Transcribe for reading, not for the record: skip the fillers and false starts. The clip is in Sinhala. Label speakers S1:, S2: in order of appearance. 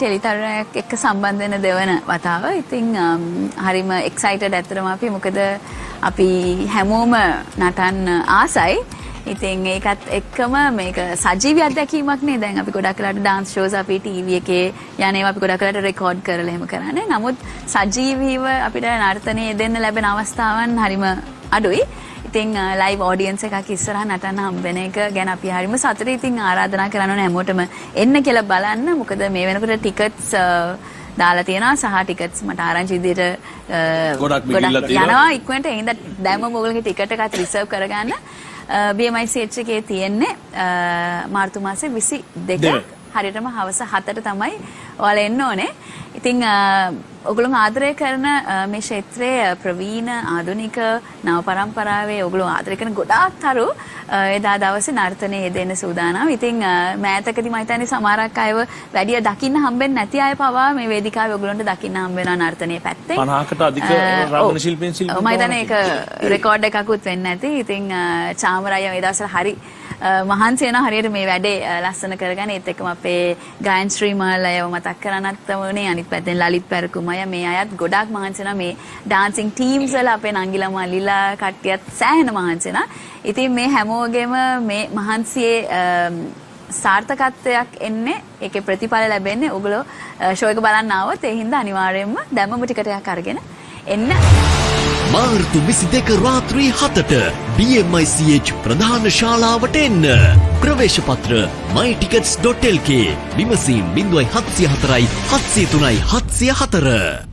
S1: ටෙලිතරණයක් එක්ක සම්බන්ධ වෙන දෙවන වතාව. ඉතින් හරිම එක්සයිටඩ් ඇත්තටම අපි මොකද අපි හැමෝම නටන්න ආසයි. ඉතින් ඒකත් එක්කම මේක සජීවී අත්දැකීමක් නේ. දැන් අපි ගොඩක් වෙලාට ඩාන්ස් ෂෝස් අපි ටීවී එකේ යන්නේවා අපි ගොඩක් වෙලාට රෙකෝඩ් කරලා එහෙම කරන්නේ. නමුත් සජීවීව අපිට නර්තනයේ දෙන්න ලැබෙන අවස්ථාවන් හරිම අඩුයි. ඉතින් ලයිව් ඔඩියන්ස් එකක් ඉස්සරහ නටන්න හම්බෙන එක ගැන අපි හරිම සතුටුයි. ඉතින් ආරාධනා කරන්න ඕනේ හැමෝටම එන්න කියලා බලන්න. මොකද මේ වෙනකොට ටිකට්ස් දාලා තියෙනවා සහ ටිකට්ස් මට ආරංචි විදිහට ගොඩක් යනවා ඉක්මනට. එහෙනම් දැම්ම ඔයගොල්ලෝගේ ටිකට් එකත් රිසර්ව් කරගන්න. BMICH එකේ තියෙන්නේ මාර්තු මාසේ 22 හරියටම හවස 7ට තමයි ඔයාලා එන්න ඕනේ. ඉතින් ඔයගොල්ලෝ ආදරය කරන මේ ක්ෂේත්‍රයේ ප්‍රවීණ ආධුනික නව පරම්පරාවේ ඔයගොල්ලෝ ආදරය කරන ගොඩාක් තරු එදා දවසේ නර්තනයේ යෙදෙන්න සූදානම්. ඉතින් මෑතකදී මම හිතන්නේ සමහරක් අයව වැඩිය දකින්න හම්බෙන්නේ නැති අය පවා මේ වේදිකාවේ ඔයගොල්ලන්ට දකින්න හම්බ වෙනවා නර්තනයේ පැත්තේ.
S2: 50කට අධික රංගන ශිල්පීන්
S1: මම හිතන්නේ ඒක රෙකෝඩ් එකකුත් වෙන්නේ නැති. ඉතින් චාමරය මේ දවස්වල හරි මහන්සි වෙනවා හරියට මේ වැඩේ ලස්සන කරගන්න. ඒත් එක්කම අපේ ගායන් ශ්‍රී මහලයව මතක් කරන්නත් ඕනේ. අනිත් පැත්තෙන් ලලිත් පැරකුම අය මේ අයත් ගොඩාක් මහන්සි වෙනවා. මේ ඩාන්සින් ටීම්ස් වල අපේ නංගිලා මල්ලිලා කට්ටියත් සෑහෙන මහන්සි වෙනවා. ඉතින් මේ හැමෝගෙම මේ මහන්සියේ සාර්ථකත්වයක් එන්නේ ඒකේ ප්‍රතිඵල ලැබෙන්නේ ඔයගොල්ලෝ ෂෝ එක බලන්න ආවොත්. ඒ හින්දා අනිවාර්යයෙන්ම දැම්මම ටිකට් එකක් අරගෙන එන්න.
S3: මාර්තු 22 රාත්‍රී 7ට BMICH ප්‍රධාන ශාලාවට එන්න. ප්‍රවේශ පත්‍ර mytickets.lk විමසීම් 0704 703 704